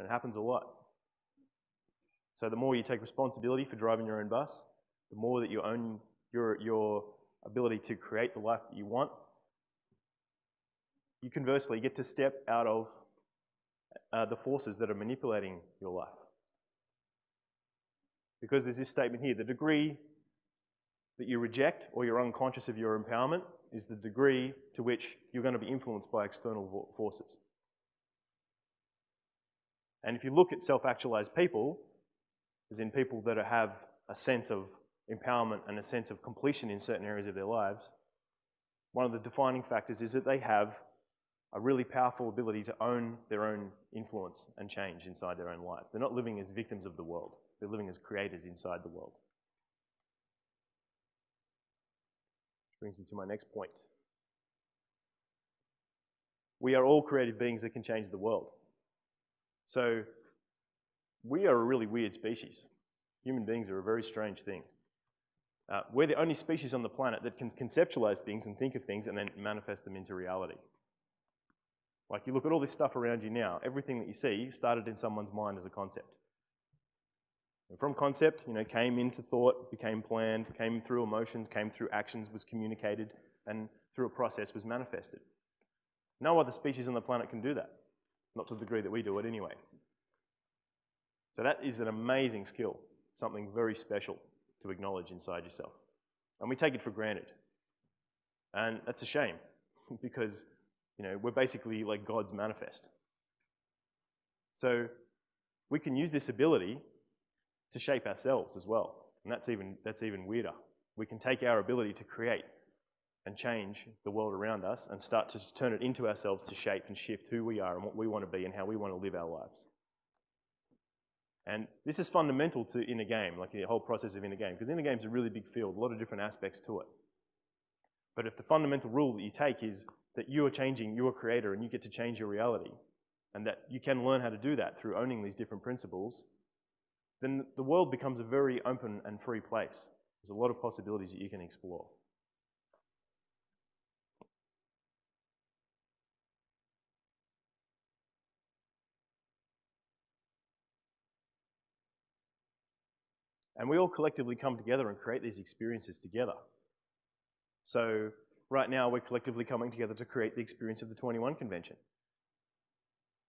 And it happens a lot. So the more you take responsibility for driving your own bus, the more that you own your ability to create the life that you want, you conversely get to step out of the forces that are manipulating your life. Because there's this statement here, the degree that you reject or you're unconscious of your empowerment is the degree to which you're going to be influenced by external forces. And if you look at self-actualized people, as in people that have a sense of empowerment and a sense of completion in certain areas of their lives, one of the defining factors is that they have a really powerful ability to own their own influence and change inside their own lives. They're not living as victims of the world. They're living as creators inside the world. Which brings me to my next point. We are all creative beings that can change the world. So we are a really weird species. Human beings are a very strange thing. We're the only species on the planet that can conceptualize things and think of things and then manifest them into reality. Like you look at all this stuff around you now, everything that you see started in someone's mind as a concept. And from concept, came into thought, became planned, came through emotions, came through actions, was communicated, and through a process was manifested. No other species on the planet can do that. Not to the degree that we do it anyway. So that is an amazing skill, something very special to acknowledge inside yourself. And we take it for granted. And that's a shame, because we're basically like God's manifest. So we can use this ability to shape ourselves as well. And that's even weirder. We can take our ability to create and change the world around us and start to turn it into ourselves to shape and shift who we are and what we want to be and how we want to live our lives. And this is fundamental to inner game, like the whole process of inner game, because inner game is a really big field, a lot of different aspects to it. But if the fundamental rule that you take is that you are changing, you're a creator, and you get to change your reality, and that you can learn how to do that through owning these different principles, then the world becomes a very open and free place. There's a lot of possibilities that you can explore. And we all collectively come together and create these experiences together. So right now we're collectively coming together to create the experience of the 21 Convention.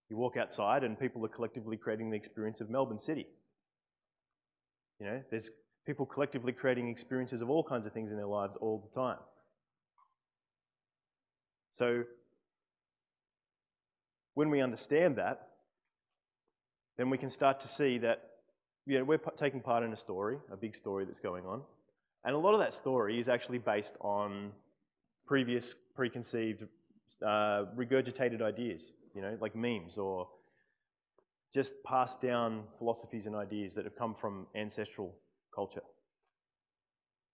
You walk outside and people are collectively creating the experience of Melbourne City. There's people collectively creating experiences of all kinds of things in their lives all the time. So when we understand that, then we can start to see that we're taking part in a story, a big story that's going on. And a lot of that story is actually based on previous preconceived, regurgitated ideas, like memes or just passed down philosophies and ideas that have come from ancestral culture.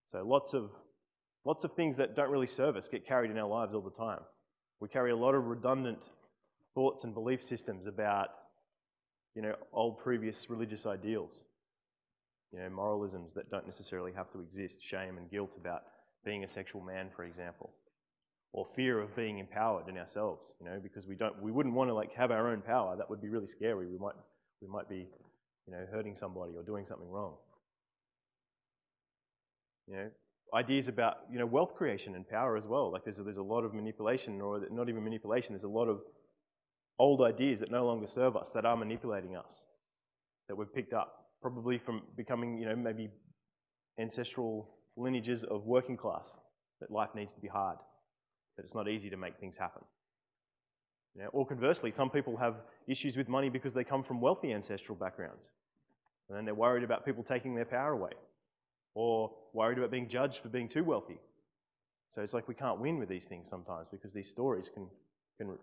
So lots of things that don't really serve us get carried in our lives all the time. We carry a lot of redundant thoughts and belief systems about old previous religious ideals, moralisms that don't necessarily have to exist, shame and guilt about being a sexual man, for example, or fear of being empowered in ourselves, because we wouldn't want to have our own power. That would be really scary. We might be, hurting somebody or doing something wrong. Ideas about, wealth creation and power as well. Like there's a lot of manipulation, or not even manipulation, there's a lot of old ideas that no longer serve us, that are manipulating us, that we've picked up, probably from becoming, maybe ancestral lineages of working class, that life needs to be hard, that it's not easy to make things happen. Or conversely, some people have issues with money because they come from wealthy ancestral backgrounds, and then they're worried about people taking their power away, or worried about being judged for being too wealthy. So it's like we can't win with these things sometimes, because these stories can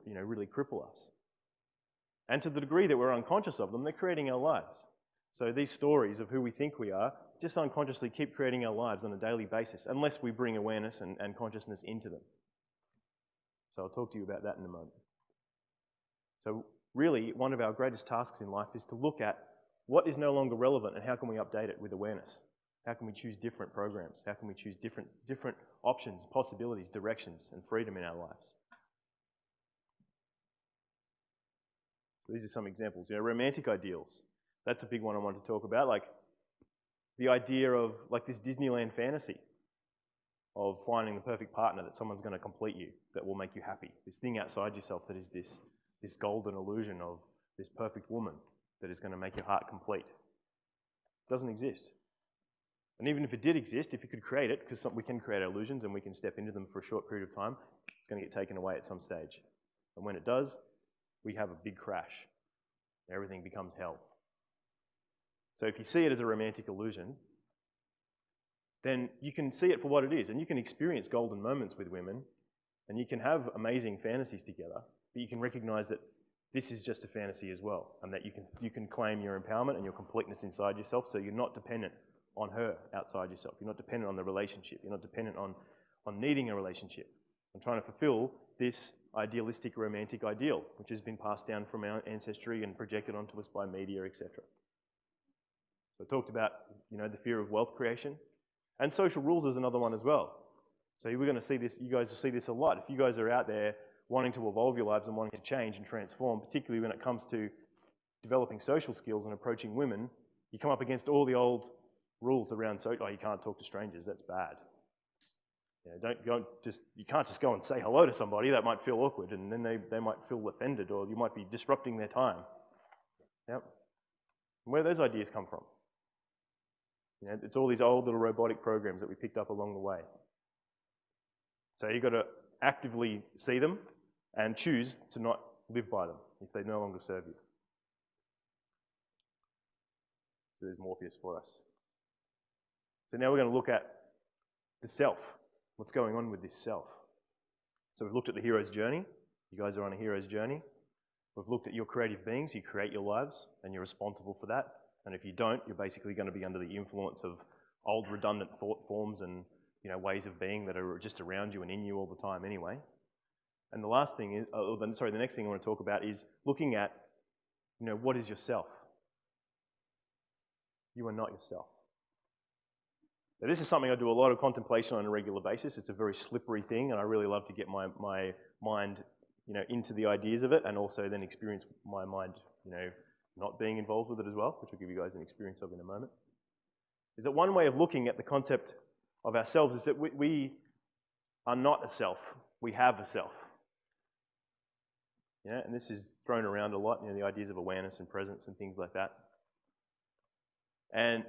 really cripple us. And to the degree that we're unconscious of them, they're creating our lives. So these stories of who we think we are just unconsciously keep creating our lives on a daily basis, unless we bring awareness and consciousness into them. So I'll talk to you about that in a moment. So really, one of our greatest tasks in life is to look at what is no longer relevant and how can we update it with awareness. How can we choose different programs? How can we choose different options, possibilities, directions, and freedom in our lives? So these are some examples. Romantic ideals. That's a big one I wanted to talk about. Like the idea of like this Disneyland fantasy of finding the perfect partner, that someone's going to complete you, that will make you happy. This thing outside yourself that is this golden illusion of this perfect woman that is going to make your heart complete. It doesn't exist. And even if it did exist, if you could create it, because we can create illusions and we can step into them for a short period of time, it's going to get taken away at some stage. And when it does, we have a big crash. Everything becomes hell. So if you see it as a romantic illusion, then you can see it for what it is, and you can experience golden moments with women, and you can have amazing fantasies together, but you can recognize that this is just a fantasy as well, and that you can claim your empowerment and your completeness inside yourself, so you're not dependent on her outside yourself. You're not dependent on the relationship. You're not dependent on needing a relationship and trying to fulfill this idealistic romantic ideal, which has been passed down from our ancestry and projected onto us by media, etc. So I talked about, the fear of wealth creation. And social rules is another one as well. So we're going to see this, you guys will see this a lot. If you guys are out there wanting to evolve your lives and wanting to change and transform, particularly when it comes to developing social skills and approaching women, you come up against all the old rules around, you can't talk to strangers, that's bad. You can't just go and say hello to somebody, that might feel awkward, and then they might feel offended, or you might be disrupting their time. Yep. And where do those ideas come from? It's all these old little robotic programs that we picked up along the way. So you've got to actively see them and choose to not live by them if they no longer serve you. So there's Morpheus for us. So now we're going to look at the self. What's going on with this self? So we've looked at the hero's journey. You guys are on a hero's journey. We've looked at your creative beings. You create your lives and you're responsible for that. And if you don't, you're basically going to be under the influence of old redundant thought forms and ways of being that are just around you and in you all the time anyway. And the last thing is, the next thing I want to talk about is looking at, what is yourself? You are not yourself. Now, this is something I do a lot of contemplation on a regular basis. It's a very slippery thing, and I really love to get my mind, into the ideas of it, and also then experience my mind, not being involved with it as well, which I'll give you guys an experience of in a moment. Is that one way of looking at the concept of ourselves is that we are not a self, we have a self. And this is thrown around a lot, the ideas of awareness and presence and things like that. And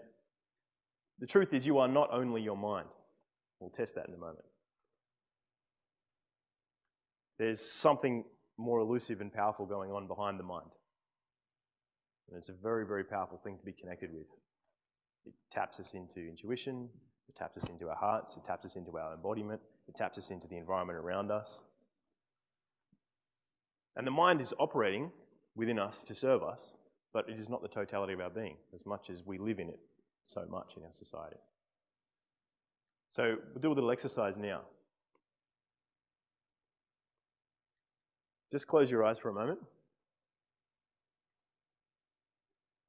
the truth is you are not only your mind. We'll test that in a moment. There's something more elusive and powerful going on behind the mind. And it's a very, very powerful thing to be connected with. It taps us into intuition, it taps us into our hearts, it taps us into our embodiment, it taps us into the environment around us. And the mind is operating within us to serve us, but it is not the totality of our being, as much as we live in it so much in our society. So we'll do a little exercise now. Just close your eyes for a moment.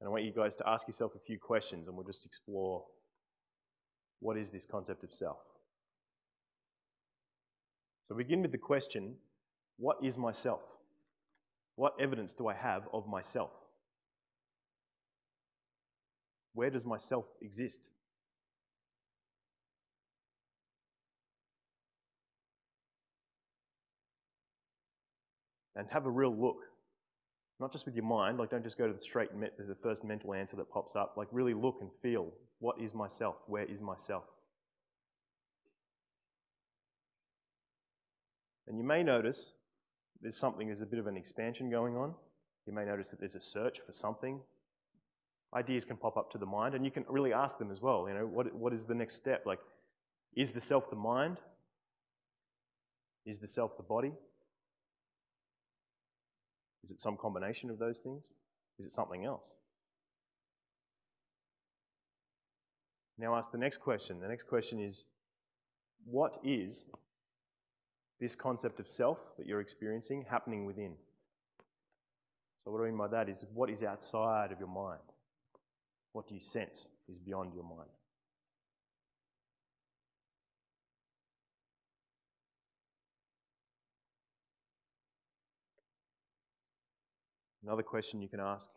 And I want you guys to ask yourself a few questions, and we'll just explore what is this concept of self. So begin with the question, what is myself? What evidence do I have of myself? Where does myself exist? And have a real look. Not just with your mind, don't just go to the first mental answer that pops up. Really look and feel, what is myself? Where is myself? And you may notice there's a bit of an expansion going on. You may notice that there's a search for something. Ideas can pop up to the mind, and you can really ask them as well, what is the next step? Is the self the mind? Is the self the body? Is it some combination of those things? Is it something else? Now ask the next question. The next question is, what is this concept of self that you're experiencing happening within? So what I mean by that is, what is outside of your mind? What do you sense is beyond your mind? Another question you can ask